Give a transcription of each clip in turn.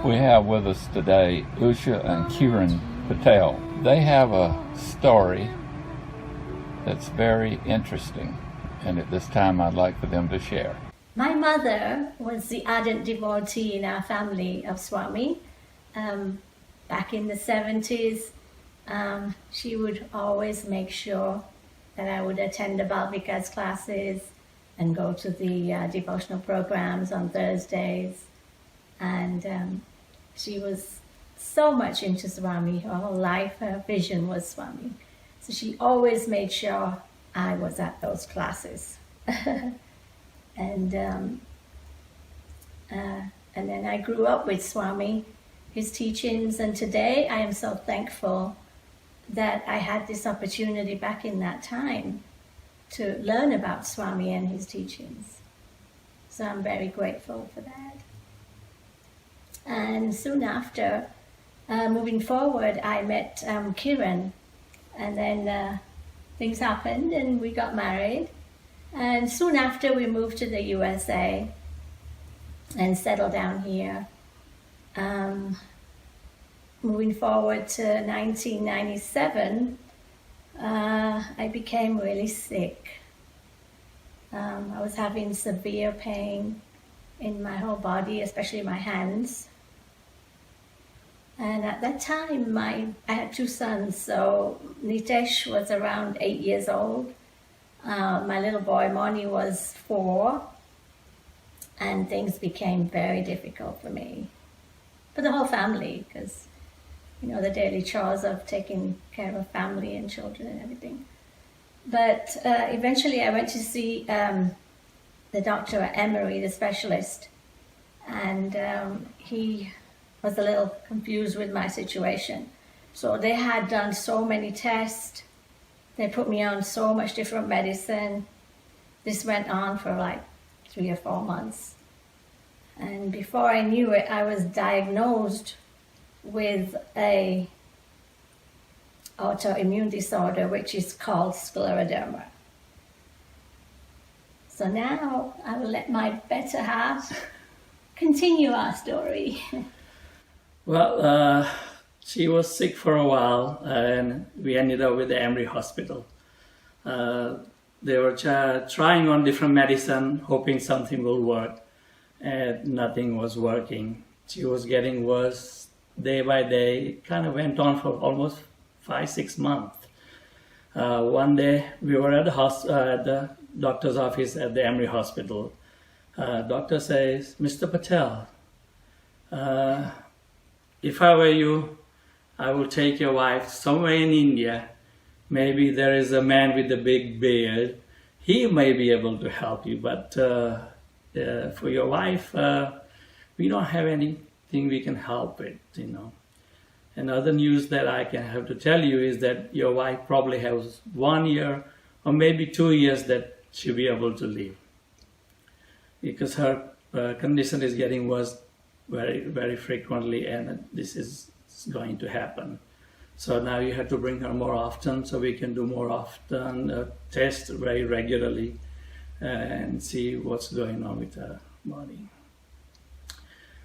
We have with us today Usha and Kiran Patel. They have a story that's very interesting, and at this time I'd like for them to share. My mother was the ardent devotee in our family of Swami. Back in the 70s, she would always make sure that I would attend the Balvikas classes and go to the devotional programs on Thursdays. And she was so much into Swami. Her whole life, her vision was Swami. So she always made sure I was at those classes. And then I grew up with Swami, his teachings, and today I am so thankful that I had this opportunity back in that time to learn about Swami and his teachings. So I'm very grateful for that. And soon after, moving forward, I met Kiran, and then things happened and we got married. And soon after, we moved to the USA and settled down here. Moving forward to 1997, I became really sick. I was having severe pain in my whole body, especially my hands. And at that time, I had two sons, so Nitesh was around 8 years old. My little boy, Moni, was 4, and things became very difficult for me, for the whole family, because, the daily chores of taking care of family and children and everything. But eventually I went to see the doctor at Emory, the specialist, and he was a little confused with my situation. So they had done so many tests. They put me on so much different medicine. This went on for like 3 or 4 months. And before I knew it, I was diagnosed with a autoimmune disorder, which is called scleroderma. So now I will let my better half continue our story. Well, she was sick for a while, and we ended up with the Emory Hospital. They were trying on different medicine, hoping something will work, and nothing was working. She was getting worse day by day. It kind of went on for almost 5-6 months. One day, we were at the doctor's office at the Emory Hospital. Doctor says, "Mr. Patel, if I were you, I will take your wife somewhere in India. Maybe there is a man with a big beard. He may be able to help you, but for your wife, we don't have anything we can help with, Another news that I can have to tell you is that your wife probably has 1 year or maybe 2 years that she'll be able to live, because her condition is getting worse very, very frequently, and this is going to happen. So now you have to bring her more often, so we can do more often tests very regularly and see what's going on with her body."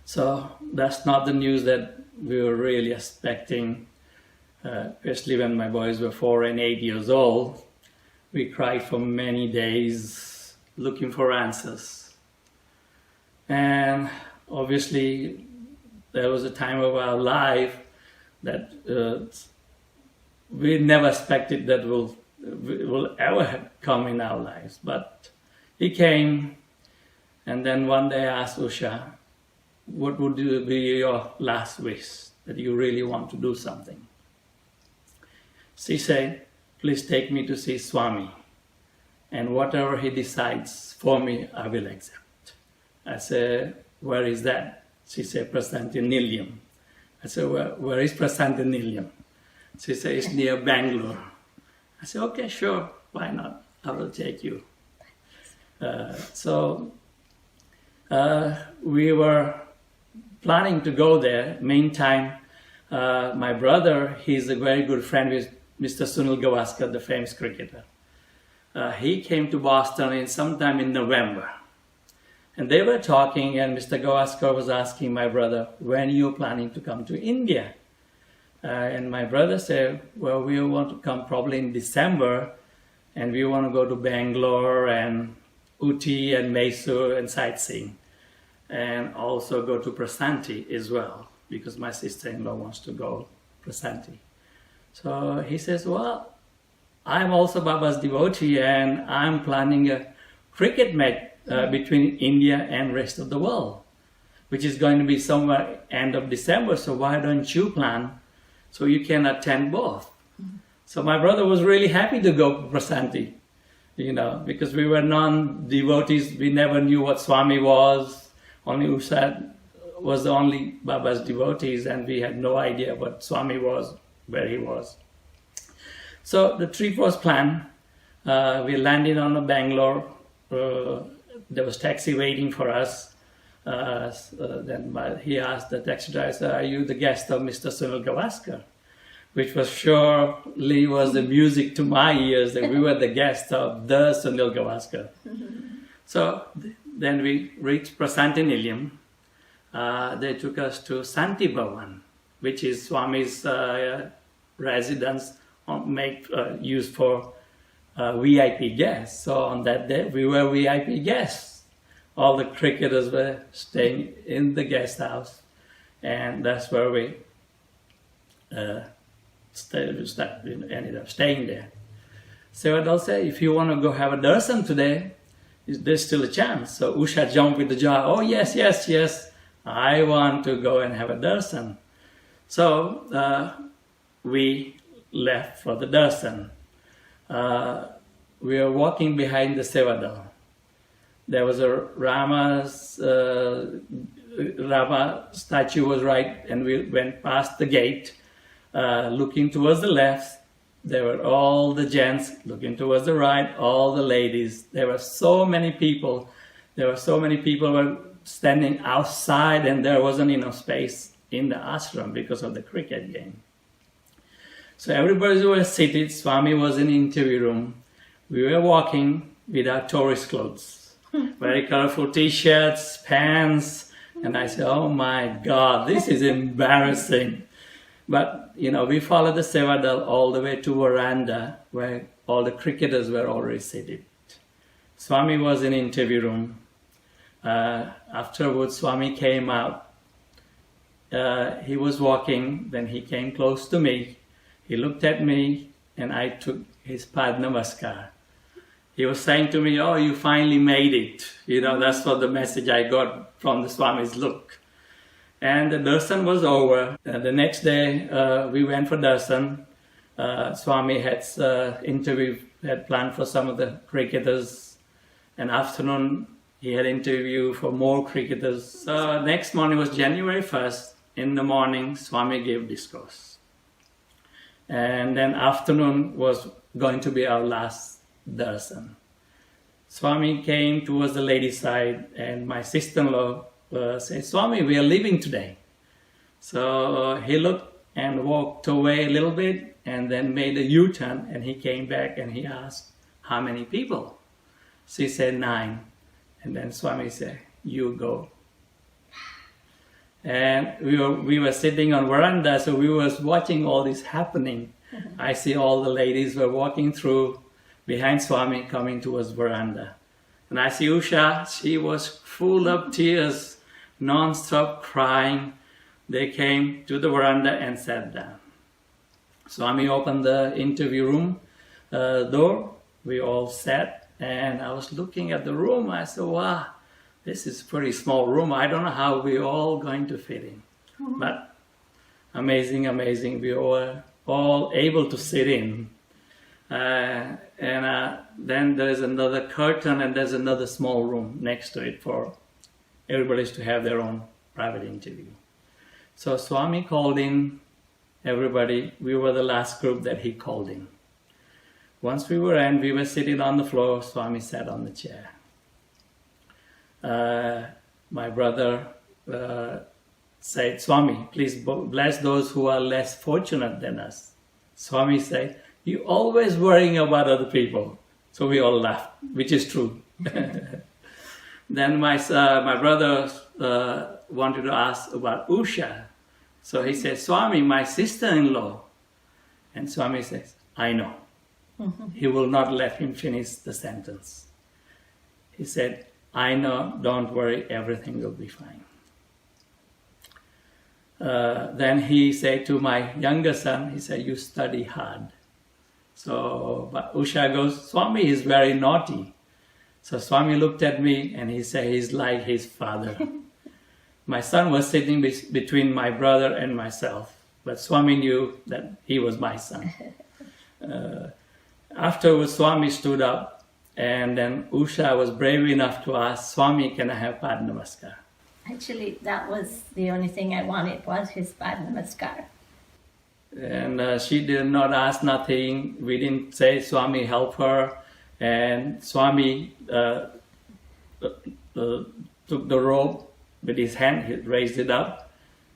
So that's not the news that we were really expecting, especially when my boys were 4 and 8 years old. We cried for many days looking for answers. And obviously, there was a time of our life that we never expected that will ever come in our lives. But it came, and then one day I asked Usha, "What would be your last wish, that you really want to do something?" She said, "Please take me to see Swami, and whatever he decides for me, I will accept." I said, "Where is that?" She said, "Prasantiniliam." I said, where is Prasantiniliam?" She said, "It's near Bangalore." I said, "Okay, sure, why not? I will take you." So we were planning to go there. Meantime, my brother, he's a very good friend with Mr. Sunil Gavaskar, the famous cricketer. He came to Boston sometime in November. And they were talking, and Mr. Gavaskar was asking my brother, when are you planning to come to India? And my brother said, well, we want to come probably in December, and we want to go to Bangalore and Uti and Mysore and sightseeing, and also go to Prasanthi as well, because my sister-in-law wants to go Prasanthi. So he says, well, I'm also Baba's devotee, and I'm planning a cricket match between India and rest of the world, which is going to be somewhere end of December, so why don't you plan so you can attend both? So my brother was really happy to go to Prasanthi, because we were non-devotees, we never knew what Swami was, only Usha was the only Baba's devotees, and we had no idea what Swami was, where he was. So the trip was planned. We landed on the Bangalore. There was taxi waiting for us. Then he asked the taxi driver, are you the guest of Mr. Sunil Gavaskar? Which was surely was the music to my ears, that we were the guests of the Sunil Gavaskar. So then we reached Prasanthi Nilayam. They took us to Santi Bhavan, which is Swami's residence used for VIP guests. So on that day, we were VIP guests. All the cricketers were staying in the guest house, and that's where we ended up staying there. So I'd say, if you want to go have a darshan today, there's still a chance. So Usha jumped with the joy. Oh, yes, yes, yes. I want to go and have a darshan. So we left for the darshan. We were walking behind the Sevadal. There was a Rama statue was right, and we went past the gate, looking towards the left. There were all the gents looking towards the right, all the ladies. There were so many people. Were standing outside, and there wasn't enough space in the ashram because of the cricket game. So everybody was seated. Swami was in the interview room. We were walking with our tourist clothes, very colorful t-shirts, pants, and I said, oh my God, this is embarrassing. But, we followed the Sevadal all the way to veranda, where all the cricketers were already seated. Swami was in the interview room. Afterwards, Swami came out. He was walking, then he came close to me. He looked at me, and I took his Padanamaskar. He was saying to me, oh, you finally made it. That's what the message I got from the Swami's look. And the darshan was over. The next day, we went for darshan. Swami had planned for some of the cricketers. And afternoon, he had interview for more cricketers. So next morning was January 1st. In the morning, Swami gave discourse. And then afternoon was going to be our last darshan. Swami came towards the ladies' side, and my sister-in-law said, Swami, we are leaving today. So he looked and walked away a little bit, and then made a U-turn, and he came back and he asked, how many people? She said 9. And then Swami said, you go. And we were sitting on veranda, so we was watching all this happening. I see all the ladies were walking through behind Swami, coming towards veranda. And I see Usha, she was full of tears, non-stop crying. They came to the veranda and sat down. Swami opened the interview room door. We all sat, and I was looking at the room. I said, wow, this is a pretty small room. I don't know how we're all going to fit in. But amazing, amazing. We were all able to sit in. Then there's another curtain, and there's another small room next to it for everybody to have their own private interview. So Swami called in everybody. We were the last group that he called in. Once we were sitting on the floor. Swami sat on the chair. My brother said, Swami, please bless those who are less fortunate than us. Swami said, you always worrying about other people. So we all laughed, which is true. Then my brother wanted to ask about Usha. So he said, Swami, my sister-in-law. And Swami says, I know. He will not let him finish the sentence. He said, I know, don't worry, everything will be fine. Then he said to my younger son, he said, you study hard. So but Usha goes, Swami is very naughty. So Swami looked at me and he said, he's like his father. My son was sitting between my brother and myself, but Swami knew that he was my son. Afterwards, Swami stood up, and then Usha was brave enough to ask, Swami, can I have Padanamaskar? Actually, that was the only thing I wanted, was his Padanamaskar. And she did not ask nothing. We didn't say, Swami, help her. And Swami took the robe with his hand, he raised it up.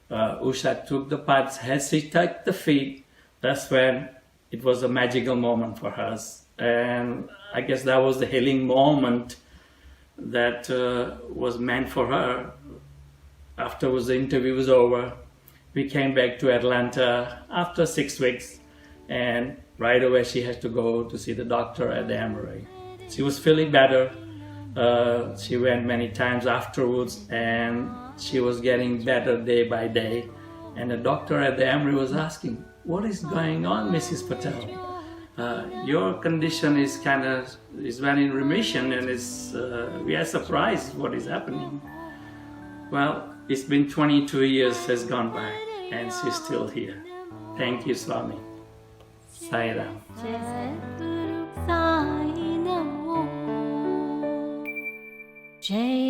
Usha took the pads, as she touched the feet, that's when it was a magical moment for us. And I guess that was the healing moment that was meant for her. Afterwards, the interview was over. We came back to Atlanta after 6 weeks, and right away she had to go to see the doctor at the Emory. She was feeling better. She went many times afterwards, and she was getting better day by day. And the doctor at the Emory was asking, what is going on, Mrs. Patel? Your condition is well in remission, and we are surprised what is happening. Well, it's been 22 years has gone by, and she's still here. Thank you, Swami. Sai Ram. Jai